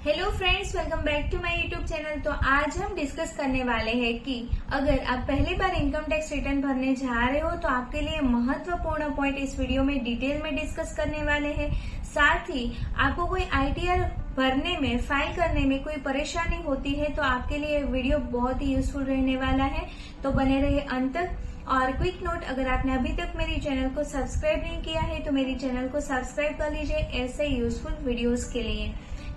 Hello friends, welcome back to my YouTube channel. तो आज हम डिस्कस करने वाले हैं कि अगर आप पहली बार इनकम टैक्स रिटर्न भरने जा रहे हो तो आपके लिए महत्वपूर्ण पॉइंट इस वीडियो में डिटेल में डिस्कस करने वाले हैं। साथ ही आपको कोई आईटीआर भरने में, फाइल करने में कोई परेशानी होती है तो आपके लिए वीडियो बहुत ही यूजफुल रहने वाला है। तो बने रहिए अंत तक। और क्विक नोट, अगर आपने अभी तक मेरी चैनल को सब्सक्राइब नहीं किया है तो मेरी चैनल को सब्सक्राइब कर लीजिए ऐसे यूजफुल वीडियोस के लिए।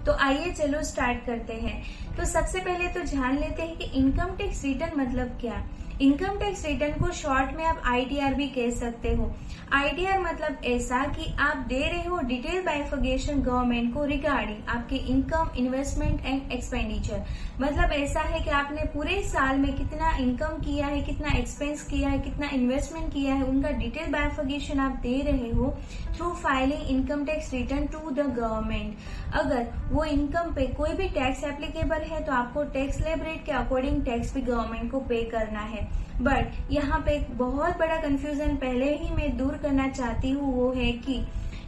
तो आइए चलो स्टार्ट करते हैं। तो सबसे पहले तो जान लेते हैं कि इनकम टैक्स रिटर्न मतलब क्या। इनकम टैक्स रिटर्न को शॉर्ट में आप आईटीआर भी कह सकते हो। आईटीआर मतलब ऐसा कि आप दे रहे हो डिटेल बाइफर्केशन गवर्नमेंट को रिगार्डिंग आपके इनकम, इन्वेस्टमेंट एंड एक्सपेंडिचर। मतलब ऐसा है कि आपने पूरे साल में कितना इनकम किया है, कितना एक्सपेंस किया है, कितना इन्वेस्टमेंट किया है, उनका डिटेल बाइफर्केशन आप दे रहे हो through filing income tax return to the government. अगर वो इनकम पे कोई भी टैक्स एप्लीकेबल है तो आपको टैक्स स्लैब रेट के अकॉर्डिंग टैक्स भी गवर्नमेंट को पे करना है। बट यहाँ पे एक बहुत बड़ा कंफ्यूजन पहले ही मैं दूर करना चाहती हूँ, वो है कि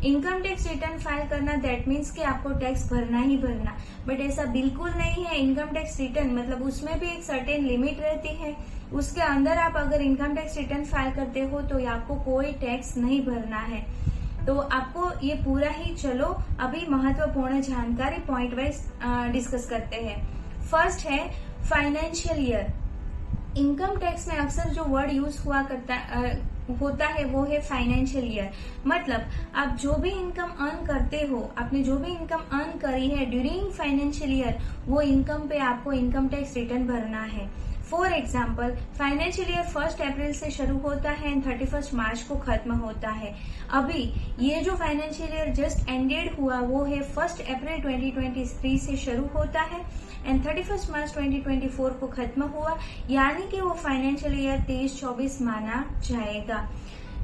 इनकम टैक्स रिटर्न फाइल करना दैट मीन्स कि आपको टैक्स भरना ही भरना। बट ऐसा बिल्कुल नहीं है। इनकम टैक्स रिटर्न मतलब उसमें भी एक सर्टेन लिमिट रहती है। उसके अंदर आप अगर इनकम टैक्स रिटर्न फाइल करते हो तो आपको कोई टैक्स नहीं भरना है। तो आपको ये पूरा ही चलो अभी महत्वपूर्ण जानकारी पॉइंट वाइज डिस्कस करते हैं। फर्स्ट है फाइनेंशियल ईयर। इनकम टैक्स में अक्सर जो वर्ड यूज होता है वो है फाइनेंशियल ईयर। मतलब आप जो भी इनकम अर्न करते हो, आपने जो भी इनकम अर्न करी है ड्यूरिंग फाइनेंशियल ईयर, वो इनकम पे आपको इनकम टैक्स रिटर्न भरना है। फॉर एग्जाम्पल, फाइनेंशियल ईयर 1 अप्रैल से शुरू होता है एंड 31 मार्च को खत्म होता है। अभी ये जो फाइनेंशियल ईयर जस्ट एंडेड हुआ वो है 1 अप्रैल 2023 से शुरू होता है एंड 31 मार्च 2024 को खत्म हुआ, यानी कि वो फाइनेंशियल ईयर 23-24 माना जाएगा।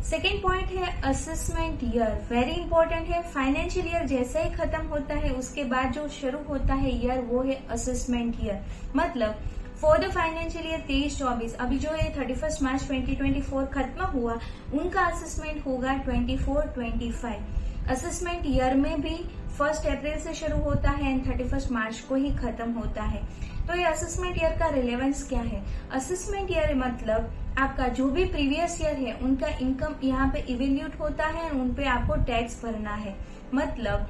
सेकेंड पॉइंट है असेसमेंट ईयर। वेरी इंपॉर्टेंट है। फाइनेंशियल ईयर जैसे ही खत्म होता है उसके बाद जो शुरू होता है ईयर वो है असेसमेंट ईयर। मतलब फॉर द फाइनेंशियल ईयर 23-24, अभी जो है 31 मार्च 2024 खत्म हुआ, उनका असेसमेंट होगा 24-25। असेसमेंट ईयर में भी 1 अप्रैल से शुरू होता है एंड 31 मार्च को ही खत्म होता है। तो ये असेसमेंट ईयर का रिलेवेंस क्या है? असेसमेंट ईयर मतलब आपका जो भी प्रीवियस ईयर है उनका इनकम यहाँ पे इवेल्यूट होता है, उन पे आपको टैक्स भरना है। मतलब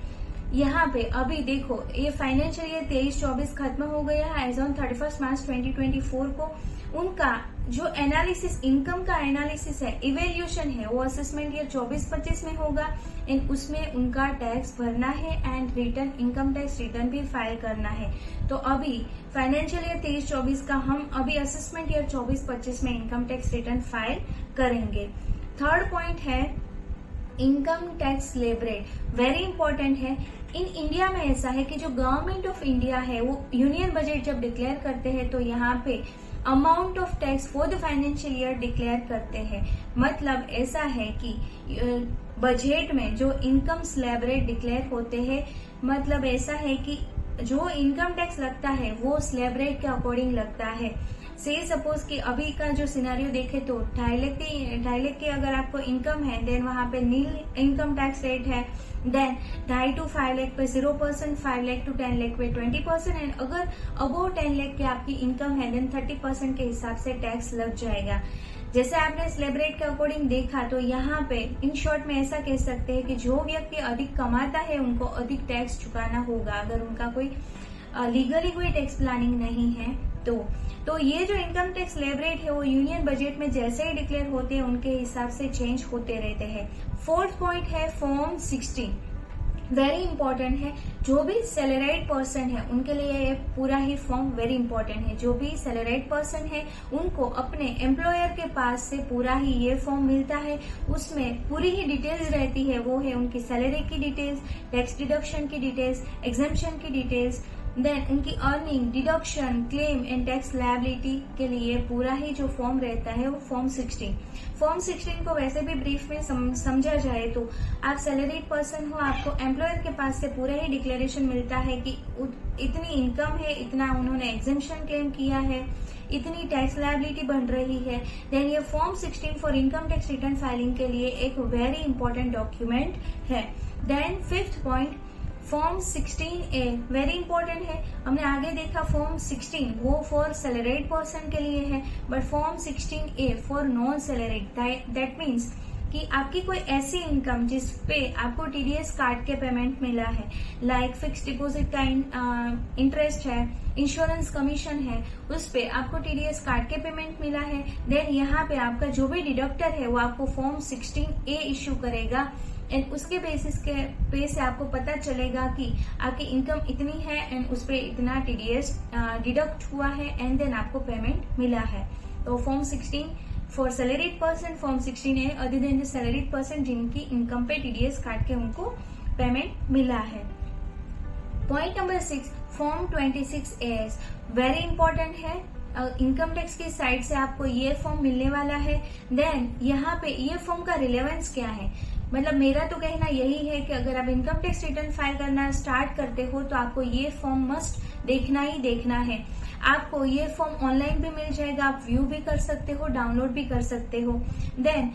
यहाँ पे अभी देखो ये फाइनेंशियल ईयर 23-24 खत्म हो गया है एज ऑन 31 मार्च 2024 को। उनका जो एनालिसिस, इनकम का एनालिसिस है, इवेल्यूशन है, वो असेसमेंट ईयर 24-25 में होगा एंड उसमें उनका टैक्स भरना है and return, income tax return भी फाइल करना है। तो अभी फाइनेंशियल ईयर 23-24 का हम अभी असेसमेंट ईयर 24-25 में इनकम टैक्स रिटर्न फाइल करेंगे। थर्ड पॉइंट है income tax slab rate. Very important है। इन इंडिया में ऐसा है कि जो गवर्नमेंट ऑफ इंडिया है वो यूनियन बजट जब डिक्लेयर करते हैं तो यहाँ पे amount of tax for the financial year declare करते हैं। मतलब ऐसा है कि बजट में जो इनकम स्लैब रेट डिक्लेयर होते हैं, मतलब ऐसा है कि जो इनकम टैक्स लगता है वो स्लैब रेट के अकॉर्डिंग लगता है। से सपोज कि अभी का जो सिनेरियो देखे तो 2.5 लाख की अगर आपको इनकम है देन वहां पे नील इनकम टैक्स रेट है। देन 2.5 to 5 लाख पे 0%, 5 लाख to 10 लाख पे 20% एंड अगर अबोव 10 लाख की आपकी इनकम है देन 30% के हिसाब से टैक्स लग जाएगा। जैसे आपने स्लैब रेट के अकॉर्डिंग देखा तो यहाँ पे इन शॉर्ट में ऐसा कह सकते हैं कि जो व्यक्ति अधिक कमाता है उनको अधिक टैक्स चुकाना होगा अगर उनका कोई लीगली कोई टैक्स प्लानिंग नहीं है तो ये जो इनकम टैक्स स्लैब रेट है वो यूनियन बजट में जैसे ही डिक्लेयर होते हैं उनके हिसाब से चेंज होते रहते हैं। फोर्थ पॉइंट है फॉर्म 16। वेरी इंपॉर्टेंट है। जो भी सैलराइड पर्सन है उनके लिए ये पूरा ही फॉर्म वेरी इंपॉर्टेंट है। जो भी सैलराइड पर्सन है उनको अपने एम्प्लॉयर के पास से पूरा ही ये फॉर्म मिलता है। उसमें पूरी ही डिटेल्स रहती है। वो है उनकी सैलरी की डिटेल्स, टैक्स डिडक्शन की डिटेल्स, एग्जेम्पशन की डिटेल्स, देन उनकी earning, deduction, claim and tax liability के लिए पूरा ही जो फॉर्म रहता है वो फॉर्म 16। फॉर्म 16 को वैसे भी ब्रीफ में समझा जाए तो आप सैलरीड पर्सन हो, आपको एम्प्लॉयर के पास से पूरा ही डिक्लेरेशन मिलता है कि इतनी इनकम है, इतना उन्होंने एग्जेम्पशन क्लेम किया है, इतनी टैक्स लायबिलिटी बन रही है। देन ये form 16 for income tax return filing के लिए एक वेरी इंपॉर्टेंट डॉक्यूमेंट है। Then fifth point form 16A very important है। हमने आगे देखा फॉर्म 16 वो फॉर सैलरीड पर्सन के लिए है, but form 16A for non salaried, that means कि आपकी कोई ऐसी इनकम जिस पे आपको टीडीएस काट के पेमेंट मिला है, लाइक फिक्स डिपॉजिट का इंटरेस्ट है, इंश्योरेंस कमीशन है, उस पे आपको टीडीएस काट के पेमेंट मिला है, देन यहाँ पे आपका जो भी डिडक्टर है वो आपको फॉर्म 16A इश्यू करेगा एंड उसके बेसिस के पे से आपको पता चलेगा कि आपकी इनकम इतनी है एंड उस पर इतना टीडीएस डिडक्ट हुआ है एंड देन आपको पेमेंट मिला है। तो form 16 for salaried person, form 16A other than the salaried person जिनकी इनकम पे टीडीएस काट के उनको पेमेंट मिला है। Point number 6 form 26AS very important है। इनकम टैक्स की साइड से आपको ये फॉर्म मिलने वाला है। देन यहाँ पे ये फॉर्म का रिलेवेंस क्या है, मतलब मेरा तो कहना यही है कि अगर आप इनकम टैक्स रिटर्न फाइल करना स्टार्ट करते हो तो आपको ये फॉर्म मस्ट देखना ही देखना है। आपको ये फॉर्म ऑनलाइन भी मिल जाएगा, आप व्यू भी कर सकते हो, डाउनलोड भी कर सकते हो। देन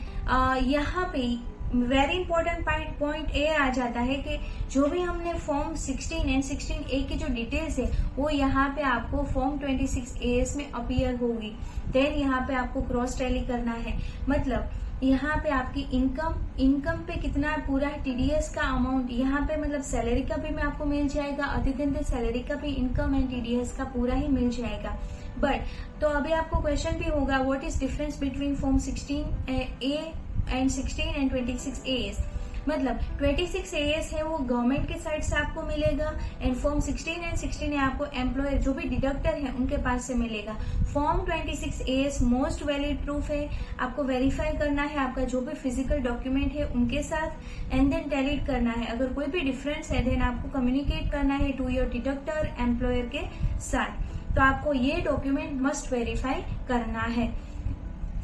यहाँ पे वेरी इंपॉर्टेंट पॉइंट ए आ जाता है कि जो भी हमने फॉर्म 16 एंड 16A की जो डिटेल्स है वो यहाँ पे आपको फॉर्म 26AS में अपीयर होगी। देन यहाँ पे आपको क्रॉस टैली करना है, मतलब यहाँ पे आपकी इनकम पे कितना पूरा टीडीएस का अमाउंट यहाँ पे, मतलब सैलरी का भी में आपको मिल जाएगा, अदर देन द सैलरी का भी इनकम एंड टीडीएस का पूरा ही मिल जाएगा। बट तो अभी आपको क्वेश्चन भी होगा what is difference between form 16A and 16 and 26AS, मतलब 26AS है वो गवर्नमेंट के साइड से आपको मिलेगा एंड फॉर्म 16 एंड 16A आपको एम्प्लॉयर जो भी डिडक्टर है उनके पास से मिलेगा। Form 26AS most valid proof है, आपको वेरीफाई करना है आपका जो भी फिजिकल डॉक्यूमेंट है उनके साथ एंड देन टैलीड करना है। अगर कोई भी डिफरेंस है देन आपको कम्युनिकेट करना है टू योर डिडक्टर एम्प्लॉयर के साथ, तो आपको ये डॉक्यूमेंट मस्ट वेरीफाई करना है।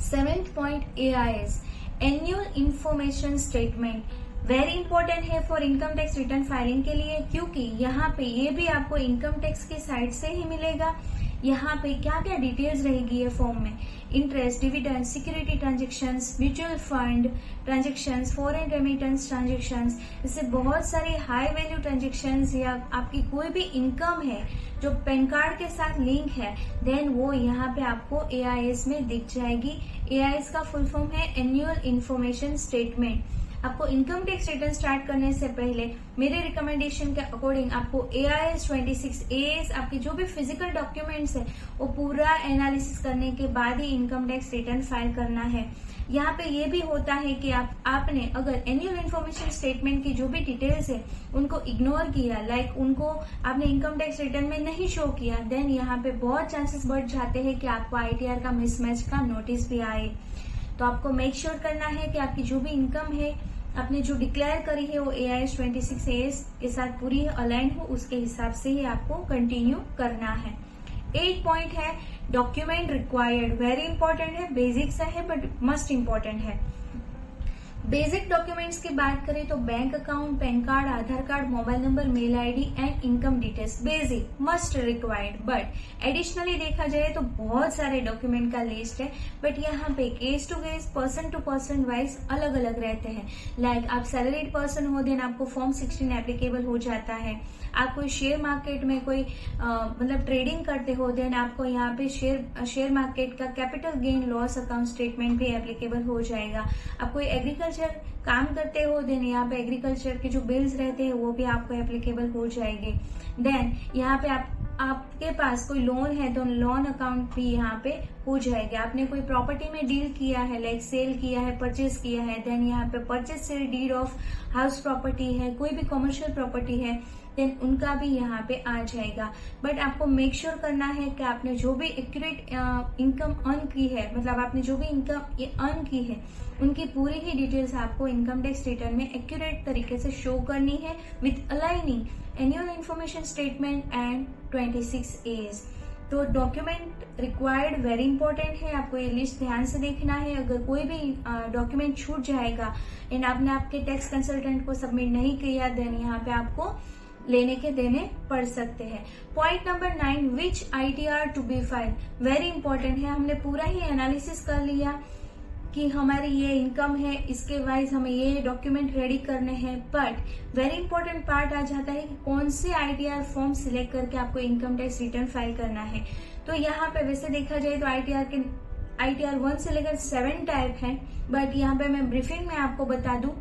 7th point AIS annual information statement very important है for income tax return filing के लिए, क्योंकि यहाँ पे ये भी आपको इनकम टैक्स की साइड से ही मिलेगा। यहाँ पे क्या क्या डिटेल्स रहेगी ये फॉर्म में, interest, dividend, security transactions, mutual fund transactions, foreign remittance transactions, इससे बहुत सारी हाई वैल्यू ट्रांजेक्शंस या आपकी कोई भी इनकम है जो पैन कार्ड के साथ लिंक है देन वो यहाँ पे आपको AIS में दिख जाएगी। AIS का फुल फॉर्म है एनुअल इंफॉर्मेशन स्टेटमेंट। आपको इनकम टैक्स रिटर्न स्टार्ट करने से पहले मेरे रिकमेंडेशन के अकॉर्डिंग आपको AIS 26AS आपके जो भी फिजिकल डॉक्यूमेंट्स है वो पूरा एनालिसिस करने के बाद ही इनकम टैक्स रिटर्न फाइल करना है। यहाँ पे ये भी होता है कि आपने अगर एनुअल इन्फॉर्मेशन स्टेटमेंट की जो भी डिटेल्स है उनको इग्नोर किया, लाइक उनको आपने इनकम टैक्स रिटर्न में नहीं शो किया, देन यहाँ पे बहुत चांसेस बढ़ जाते हैं कि आपको ITR का मिसमैच का नोटिस भी आए। तो आपको मेक श्योर करना है कि आपकी जो भी इनकम है आपने जो डिक्लेयर करी है वो AIS 26AS के साथ पूरी अलाइन हो, उसके हिसाब से ही आपको कंटिन्यू करना है। 8 पॉइंट है डॉक्यूमेंट रिक्वायर्ड, वेरी इंपॉर्टेंट है, बेसिक सा है बट मस्ट इंपॉर्टेंट है। बेसिक डॉक्यूमेंट्स की बात करें तो bank account, PAN card, Aadhaar card, mobile number, mail ID and income details basic must required. But additionally देखा जाए तो बहुत सारे डॉक्यूमेंट का लिस्ट है, बट यहाँ पे case to case, person to person wise अलग अलग रहते हैं। लाइक आप सैलरीड पर्सन हो देन आपको फॉर्म 16 एप्लीकेबल हो जाता है। आप कोई शेयर मार्केट में कोई मतलब ट्रेडिंग करते हो देन आपको यहाँ पे शेयर मार्केट का capital gain loss account statement भी एप्लीकेबल हो जाएगा। आप कोई एग्रीकल्चर काम करते हो देन यहाँ पे एग्रीकल्चर के जो बिल्स रहते हैं वो भी आपको एप्लीकेबल हो जाएंगे। देन यहाँ पे आपके पास कोई लोन है तो लोन अकाउंट भी यहाँ पे हो जाएगा। आपने कोई प्रॉपर्टी में डील किया है, लाइक सेल किया है, परचेज किया है, देन यहाँ पे purchase sale deed of house property है, कोई भी कमर्शियल प्रॉपर्टी है देन उनका भी यहाँ पे आ जाएगा। बट आपको मेक श्योर करना है कि आपने जो भी एक्यूरेट इनकम अर्न की है, मतलब आपने जो भी इनकम अर्न की है उनकी पूरी ही डिटेल्स आपको इनकम टैक्स रिटर्न में एक्यूरेट तरीके से शो करनी है with aligning annual information statement and 26AS। तो डॉक्यूमेंट रिक्वायर्ड वेरी इंपॉर्टेंट है, आपको ये लिस्ट ध्यान से देखना है। अगर कोई भी डॉक्यूमेंट छूट जाएगा एंड आपने आपके टैक्स कंसल्टेंट को सबमिट नहीं किया देन यहाँ पे आपको लेने के देने पड़ सकते हैं। Point number 9 which ITR to be file, very important है। हमने पूरा ही एनालिसिस कर लिया कि हमारी ये इनकम है, इसके वाइज हमें ये डॉक्यूमेंट रेडी करने हैं। बट वेरी इंपॉर्टेंट पार्ट आ जाता है कि कौन से आईटीआर फॉर्म सिलेक्ट करके आपको इनकम टैक्स रिटर्न फाइल करना है। तो यहाँ पे वैसे देखा जाए तो आईटीआर 1 से लेकर 7 टाइप है, बट यहाँ पे मैं ब्रीफिंग में आपको बता दूं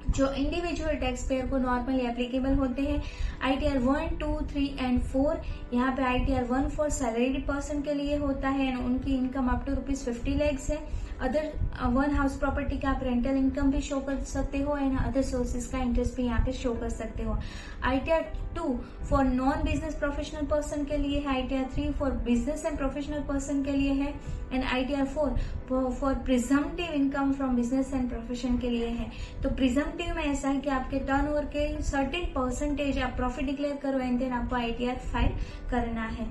जो इंडिविजुअल टैक्स पेयर को नॉर्मली एप्लीकेबल होते हैं। ITR 1, 2, 3 and 4। यहाँ पे आईटीआर 1 फॉर सैलरीड पर्सन के लिए होता है एंड उनकी इनकम अप टू ₹50 lakhs है। अदर वन हाउस प्रॉपर्टी का आप रेंटल इनकम भी शो कर सकते हो एंड अदर सोर्सेज का इंटरेस्ट भी यहाँ पे शो कर सकते हो। ITR 2 for non business professional person के लिए है। ITR 3 for business and professional person के लिए है and ITR 4 for presumptive income from business and profession के लिए है। तो प्रिजम्पटिव में ऐसा है कि आपके टर्नओवर के सर्टेन परसेंटेज आप प्रॉफिट डिक्लेयर करो एंड देन आपको आईटीआर फाइल करना है।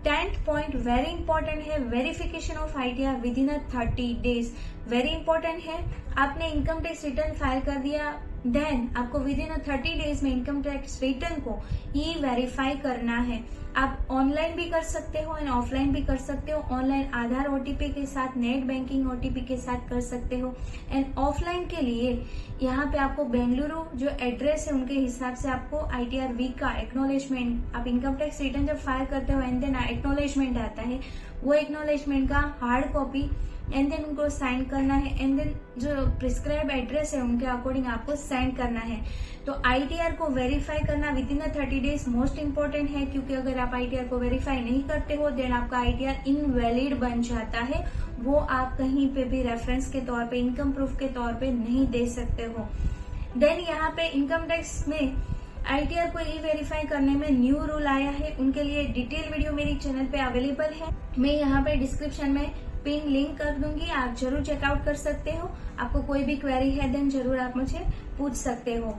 10th पॉइंट वेरी इंपॉर्टेंट है, verification of ITR with in 30 days। Very important है, आपने इनकम टैक्स रिटर्न फाइल कर दिया, देन आपको विद इन 30 days में इनकम टैक्स रिटर्न को ई वेरीफाई करना है। आप ऑनलाइन भी कर सकते हो एंड ऑफलाइन भी कर सकते हो। ऑनलाइन आधार ओटीपी के साथ, नेट बैंकिंग ओटीपी के साथ कर सकते हो एंड ऑफलाइन के लिए यहाँ पे आपको बेंगलुरु जो एड्रेस है उनके हिसाब से आपको आईटीआर वी का एक्नोलेजमेंट, आप इनकम टैक्स रिटर्न जब फाइल करते हो एंड देन एक्नोलेजमेंट आता है, वो एक्नोलेजमेंट का हार्ड कॉपी एंड देन उनको साइन करना है एंड देन जो प्रिस्क्राइब एड्रेस है उनके अकॉर्डिंग आपको सेंड करना है। तो आईटीआर को वेरीफाई करना with in 30 days most important है, क्योंकि अगर आप आईटीआर को वेरीफाई नहीं करते हो देन आपका आईटीआर इनवैलिड बन जाता है। वो आप कहीं पे भी रेफरेंस के तौर पे, इनकम प्रूफ के तौर पे नहीं दे सकते हो। देन यहाँ पे इनकम टैक्स में आईटीआर को ई वेरीफाई करने में न्यू रूल आया है, उनके लिए डिटेल वीडियो मेरी चैनल पे अवेलेबल है। मैं यहाँ पे डिस्क्रिप्शन में पिन लिंक कर दूंगी, आप जरूर चेकआउट कर सकते हो। आपको कोई भी क्वेरी है देन जरूर आप मुझे पूछ सकते हो।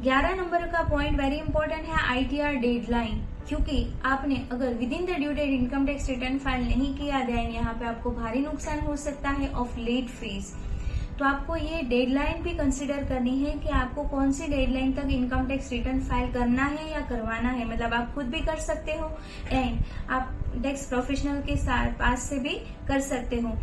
11 नंबर का पॉइंट वेरी इंपॉर्टेंट है, आईटीआर डेडलाइन। क्योंकि आपने अगर within the due date income tax return file नहीं किया देन यहाँ पे आपको भारी नुकसान हो सकता है ऑफ लेट फीस। तो आपको ये डेडलाइन भी कंसिडर करनी है कि आपको कौन सी डेडलाइन तक इनकम टैक्स रिटर्न फाइल करना है या करवाना है। मतलब आप खुद भी कर सकते हो एंड आप टैक्स प्रोफेशनल के साथ पास से भी कर सकते हो।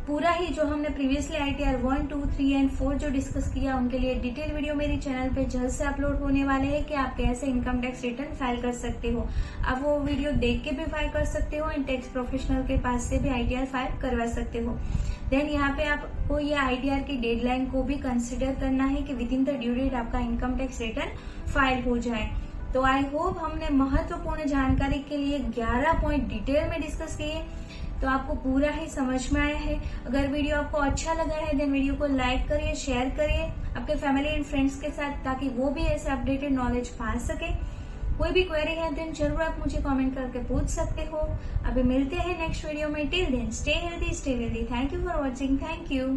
पूरा ही जो हमने प्रीवियसली आईटीआर 1, 2, 3 एंड 4 जो डिस्कस किया उनके लिए डिटेल वीडियो मेरी चैनल पे जल्द से अपलोड होने वाले हैं कि आप कैसे इनकम टैक्स रिटर्न फाइल कर सकते हो। आप वो वीडियो देख के भी फाइल कर सकते हो एंड टैक्स प्रोफेशनल के पास से भी आईटीआर फाइल करवा सकते हो। देन यहाँ पे आपको ये आईटीआर की डेडलाइन को भी कंसिडर करना है कि within the due date आपका इनकम टैक्स रिटर्न फाइल हो जाए। तो आई होप हमने महत्वपूर्ण जानकारी के लिए 11 पॉइंट डिटेल में डिस्कस किए, तो आपको पूरा ही समझ में आया है। अगर वीडियो आपको अच्छा लगा है देन वीडियो को लाइक करिए, शेयर करिए आपके फैमिली एंड फ्रेंड्स के साथ, ताकि वो भी ऐसे अपडेटेड नॉलेज पा सके। कोई भी क्वेरी है देन जरूर आप मुझे कमेंट करके पूछ सकते हो। अभी मिलते हैं नेक्स्ट वीडियो में। Till then stay healthy, stay wealthy. Thank you for watching. Thank you.